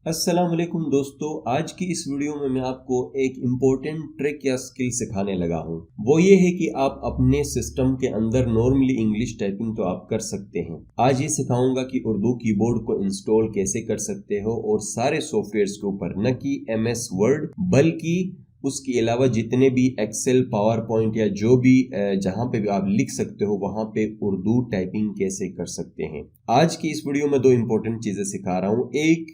अस्सलाम वालेकुम दोस्तों, आज की इस वीडियो में मैं आपको एक इम्पोर्टेंट ट्रिक या स्किल सिखाने लगा हूँ। वो ये है कि आप अपने सिस्टम के अंदर नॉर्मली इंग्लिश टाइपिंग तो आप कर सकते हैं। आज ये सिखाऊंगा कि उर्दू कीबोर्ड को इंस्टॉल कैसे कर सकते हो और सारे सॉफ्टवेयर्स के ऊपर, न कि MS वर्ड बल्कि उसके अलावा जितने भी एक्सेल, पावर पॉइंट या जो भी जहाँ पे भी आप लिख सकते हो वहाँ पे उर्दू टाइपिंग कैसे कर सकते हैं। आज की इस वीडियो में दो इम्पोर्टेंट चीज़ें सिखा रहा हूँ। एक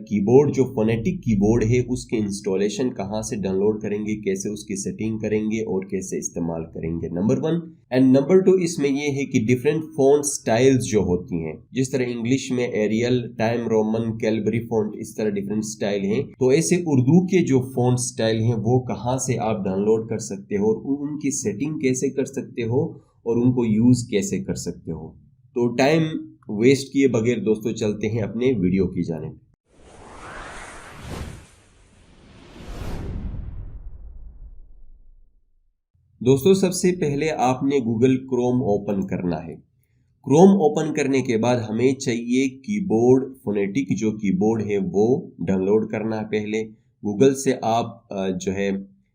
कीबोर्ड जो फोनेटिक कीबोर्ड है उसके इंस्टॉलेशन कहाँ से डाउनलोड करेंगे, कैसे उसकी सेटिंग करेंगे और कैसे इस्तेमाल करेंगे, नंबर 1। एंड नंबर 2 इसमें ये है कि डिफरेंट फॉन्ट स्टाइल्स जो होती हैं, जिस तरह इंग्लिश में एरियल, टाइम रोमन, कैलबरी फॉन्ट, इस तरह डिफरेंट स्टाइल हैं, तो ऐसे उर्दू के जो फॉन्ट स्टाइल हैं वो कहाँ से आप डाउनलोड कर सकते हो और उनकी सेटिंग कैसे कर सकते हो और उनको यूज कैसे कर सकते हो। तो टाइम वेस्ट किए बगैर दोस्तों चलते हैं अपने वीडियो की जानिब। दोस्तों सबसे पहले आपने गूगल क्रोम ओपन करना है। क्रोम ओपन करने के बाद हमें चाहिए कीबोर्ड, फोनेटिक जो कीबोर्ड है वो डाउनलोड करना है। पहले गूगल से आप जो है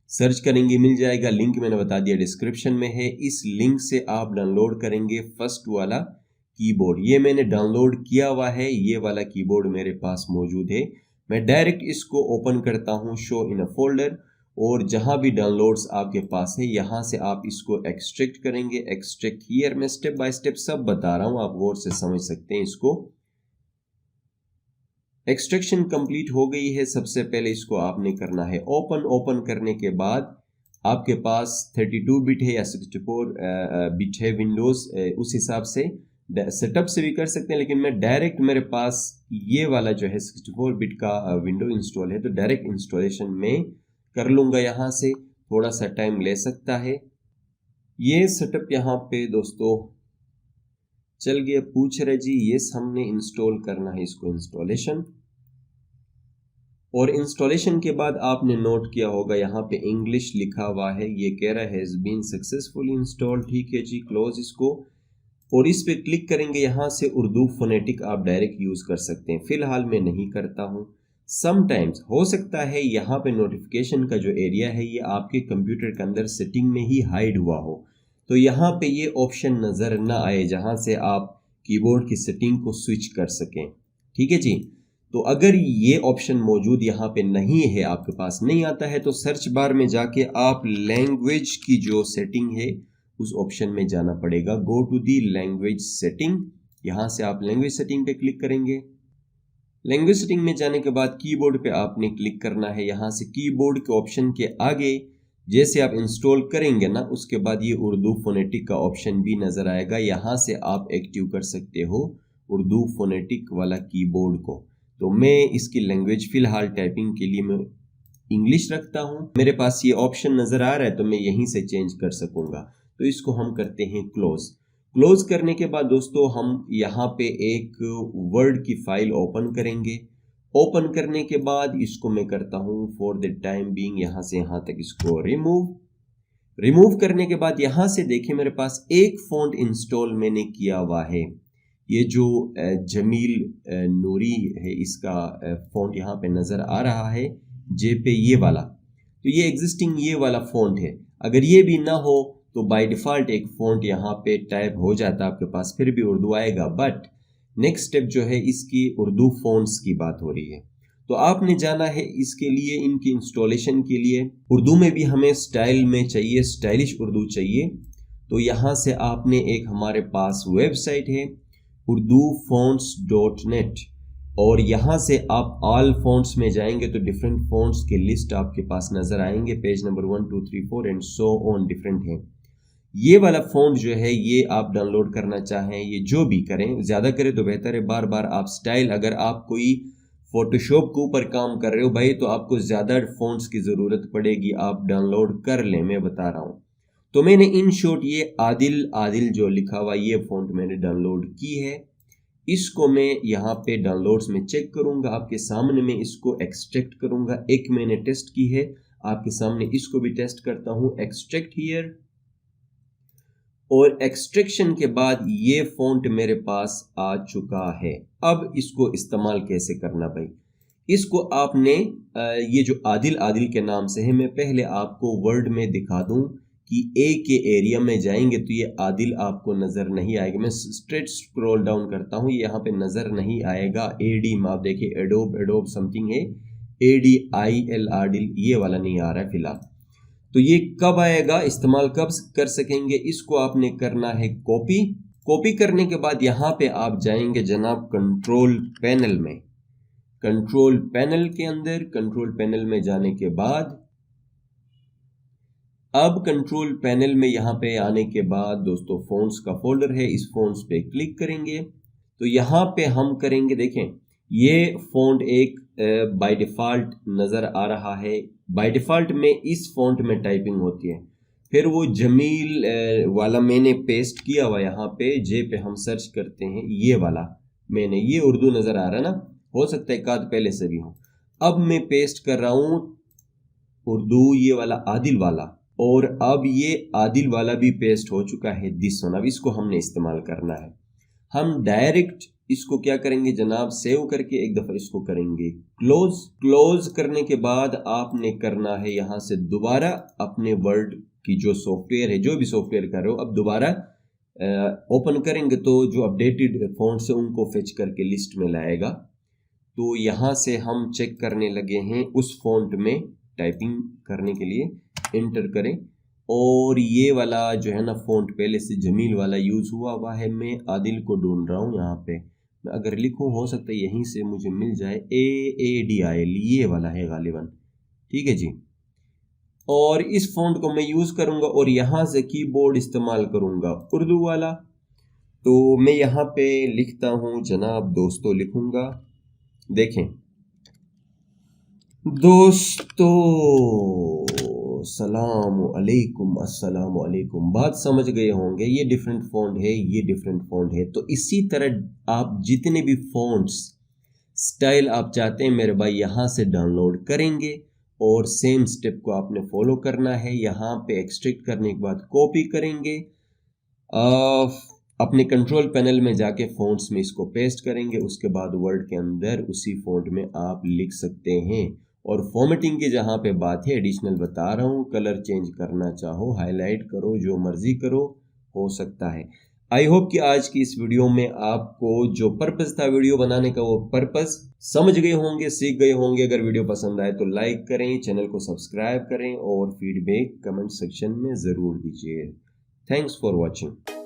सर्च करेंगे, मिल जाएगा। लिंक मैंने बता दिया डिस्क्रिप्शन में है। इस लिंक से आप डाउनलोड करेंगे फर्स्ट वाला कीबोर्ड। ये मैंने डाउनलोड किया हुआ है, ये वाला कीबोर्ड मेरे पास मौजूद है। मैं डायरेक्ट इसको ओपन करता हूँ, शो इन अ फोल्डर, और जहां भी डाउनलोड्स आपके पास है यहां से आप इसको एक्सट्रैक्ट करेंगे। एक्सट्रैक्ट हियर, मैं स्टेप बाय स्टेप सब बता रहा हूं, आप गौर से समझ सकते हैं इसको। एक्सट्रैक्शन कंप्लीट हो गई है। सबसे पहले इसको आपने करना है ओपन। ओपन करने के बाद आपके पास 32 बिट है या 64 बिट है विंडोज, उस हिसाब से सेटअप से भी कर सकते हैं, लेकिन मैं डायरेक्ट, मेरे पास ये वाला जो है 64 बिट का विंडो इंस्टॉल है, तो डायरेक्ट इंस्टॉलेशन में कर लूंगा। यहाँ से थोड़ा सा टाइम ले सकता है। ये सेटअप यहाँ पे दोस्तों चल गया। पूछ रहे जी यस, हमने इंस्टॉल करना है इसको, इंस्टॉलेशन। और इंस्टॉलेशन के बाद आपने नोट किया होगा यहाँ पे इंग्लिश लिखा हुआ है, ये कह रहा है हैज बीन सक्सेसफुली इंस्टॉल। ठीक है जी, क्लोज इसको। और इस पे क्लिक करेंगे। यहाँ से उर्दू फोनेटिक आप डायरेक्ट यूज कर सकते हैं। फिलहाल मैं नहीं करता हूँ। समटाइम्स हो सकता है यहाँ पे नोटिफिकेशन का जो एरिया है ये आपके कंप्यूटर के अंदर सेटिंग में ही हाइड हुआ हो, तो यहाँ पे ये ऑप्शन नजर ना आए जहाँ से आप कीबोर्ड की सेटिंग को स्विच कर सकें। ठीक है जी। तो अगर ये ऑप्शन मौजूद यहाँ पे नहीं है, आपके पास नहीं आता है, तो सर्च बार में जाके आप लैंग्वेज की जो सेटिंग है उस ऑप्शन में जाना पड़ेगा। Go to the language setting. यहाँ से आप लैंग्वेज सेटिंग पे क्लिक करेंगे। लैंग्वेज सेटिंग में जाने के बाद कीबोर्ड पे आपने क्लिक करना है। यहाँ से कीबोर्ड के ऑप्शन के आगे जैसे आप इंस्टॉल करेंगे ना, उसके बाद ये उर्दू फोनेटिक का ऑप्शन भी नजर आएगा। यहाँ से आप एक्टिव कर सकते हो उर्दू फोनेटिक वाला कीबोर्ड को। तो मैं इसकी लैंग्वेज फिलहाल टाइपिंग के लिए मैं इंग्लिश रखता हूँ। मेरे पास ये ऑप्शन नजर आ रहा है तो मैं यहीं से चेंज कर सकूंगा। तो इसको हम करते हैं क्लोज। क्लोज करने के बाद दोस्तों हम यहाँ पे एक वर्ड की फाइल ओपन करेंगे। ओपन करने के बाद इसको मैं करता हूँ फॉर द टाइम बीइंग, यहाँ से यहाँ तक इसको रिमूव। रिमूव करने के बाद यहाँ से देखिए मेरे पास एक फॉन्ट इंस्टॉल मैंने किया हुआ है। ये जो जमील नूरी है, इसका फॉन्ट यहाँ पे नजर आ रहा है जे पे, ये वाला। तो ये एग्जिस्टिंग ये वाला फॉन्ट है। अगर ये भी ना हो तो बाय डिफॉल्ट एक फॉन्ट यहाँ पे टाइप हो जाता है आपके पास, फिर भी उर्दू आएगा। बट नेक्स्ट स्टेप जो है इसकी उर्दू फॉन्ट्स की बात हो रही है, तो आपने जाना है इसके लिए, इनकी इंस्टॉलेशन के लिए उर्दू में भी हमें स्टाइल में चाहिए, स्टाइलिश उर्दू चाहिए। तो यहाँ से आपने एक, हमारे पास वेबसाइट है urdufonts.net, और यहाँ से आप ऑल फॉन्ट्स में जाएंगे तो डिफरेंट फॉन्ट्स के लिस्ट आपके पास नजर आएंगे। Page number 1 2 3 4 and so on different है। ये वाला फॉन्ट जो है ये आप डाउनलोड करना चाहें, ये जो भी करें, ज्यादा करें तो बेहतर है। बार बार आप स्टाइल, अगर आप कोई फोटोशॉप के ऊपर काम कर रहे हो भाई तो आपको ज्यादा फॉन्ट्स की जरूरत पड़ेगी, आप डाउनलोड कर लें, मैं बता रहा हूँ। तो मैंने इन शॉर्ट ये आदिल आदिल जो लिखा हुआ ये फॉन्ट मैंने डाउनलोड की है। इसको मैं यहाँ पे डाउनलोड्स में चेक करूंगा, आपके सामने मैं इसको एक्सट्रैक्ट करूंगा। एक मैंने टेस्ट की है, आपके सामने इसको भी टेस्ट करता हूँ। एक्सट्रैक्ट हियर, और एक्सट्रैक्शन के बाद ये फॉन्ट मेरे पास आ चुका है। अब इसको इस्तेमाल कैसे करना भाई, इसको आपने ये जो आदिल आदिल के नाम से है, मैं पहले आपको वर्ड में दिखा दूं कि ए के एरिया में जाएंगे तो ये आदिल आपको नज़र नहीं आएगा। मैं स्ट्रेट स्क्रॉल डाउन करता हूँ, यहाँ पे नज़र नहीं आएगा। एडी में आप देखिए एडोब समथिंग है, ADIL आदिल ये वाला नहीं आ रहा है फिलहाल। तो ये कब आएगा, इस्तेमाल कब कर सकेंगे, इसको आपने करना है कॉपी करने के बाद यहाँ पे आप जाएंगे जनाब कंट्रोल पैनल में। कंट्रोल पैनल के अंदर, कंट्रोल पैनल में जाने के बाद अब कंट्रोल पैनल में यहाँ पे आने के बाद दोस्तों फ़ॉन्ट्स का फोल्डर है, इस फ़ॉन्ट्स पे क्लिक करेंगे तो यहाँ पे हम करेंगे, देखें ये फ़ॉन्ट एक बाय डिफ़ॉल्ट नज़र आ रहा है। बाय डिफ़ॉल्ट में इस फ़ॉन्ट में टाइपिंग होती है। फिर वो जमील वाला मैंने पेस्ट किया हुआ यहाँ पे, जे पे हम सर्च करते हैं, ये वाला मैंने, ये उर्दू नज़र आ रहा है ना, हो सकता है एक आध पहले से भी हो। अब मैं पेस्ट कर रहा हूँ उर्दू ये वाला आदिल वाला, और अब ये आदिल वाला भी पेस्ट हो चुका है, दिस वन। अब इसको हमने इस्तेमाल करना है। हम डायरेक्ट इसको क्या करेंगे जनाब, सेव करके एक दफ़ा इसको करेंगे क्लोज करने के बाद आपने करना है यहाँ से दोबारा अपने वर्ड की जो सॉफ्टवेयर है, जो भी सॉफ्टवेयर कर रहे हो, अब दोबारा ओपन करेंगे तो जो अपडेटेड फ़ॉन्ट्स है उनको फेच करके लिस्ट में लाएगा। तो यहाँ से हम चेक करने लगे हैं उस फ़ॉन्ट में टाइपिंग करने के लिए, एंटर करें, और ये वाला जो है ना फ़ॉन्ट पहले से जमील वाला यूज़ हुआ है। मैं आदिल को ढूंढ रहा हूँ, यहाँ पे मैं अगर लिखूँ हो सकता है यहीं से मुझे मिल जाए, AADIL ये वाला है गालिबन, ठीक है जी। और इस फ़ॉन्ट को मैं यूज़ करूँगा और यहाँ से कीबोर्ड इस्तेमाल करूँगा उर्दू वाला। तो मैं यहाँ पे लिखता हूँ जनाब, दोस्तों लिखूँगा, देखें दोस्तों सलाम अलैकुम, अस्सलाम अलैकुम, बात समझ गए होंगे। ये डिफरेंट फ़ॉन्ट है, ये डिफरेंट फ़ॉन्ट है। तो इसी तरह आप जितने भी फ़ॉन्ट्स स्टाइल आप चाहते हैं मेरे भाई यहाँ से डाउनलोड करेंगे और सेम स्टेप को आपने फॉलो करना है। यहाँ पे एक्सट्रैक्ट करने के बाद कॉपी करेंगे, अपने कंट्रोल पैनल में जाके फ़ॉन्ट्स में इसको पेस्ट करेंगे, उसके बाद वर्ड के अंदर उसी फ़ॉन्ट में आप लिख सकते हैं। और फॉर्मेटिंग की जहाँ पे बात है, एडिशनल बता रहा हूँ, कलर चेंज करना चाहो, हाईलाइट करो, जो मर्जी करो, हो सकता है। आई होप कि आज की इस वीडियो में आपको जो पर्पस था वीडियो बनाने का, वो पर्पस समझ गए होंगे, सीख गए होंगे। अगर वीडियो पसंद आए तो लाइक करें, चैनल को सब्सक्राइब करें और फीडबैक कमेंट सेक्शन में ज़रूर दीजिए। Thanks for watching.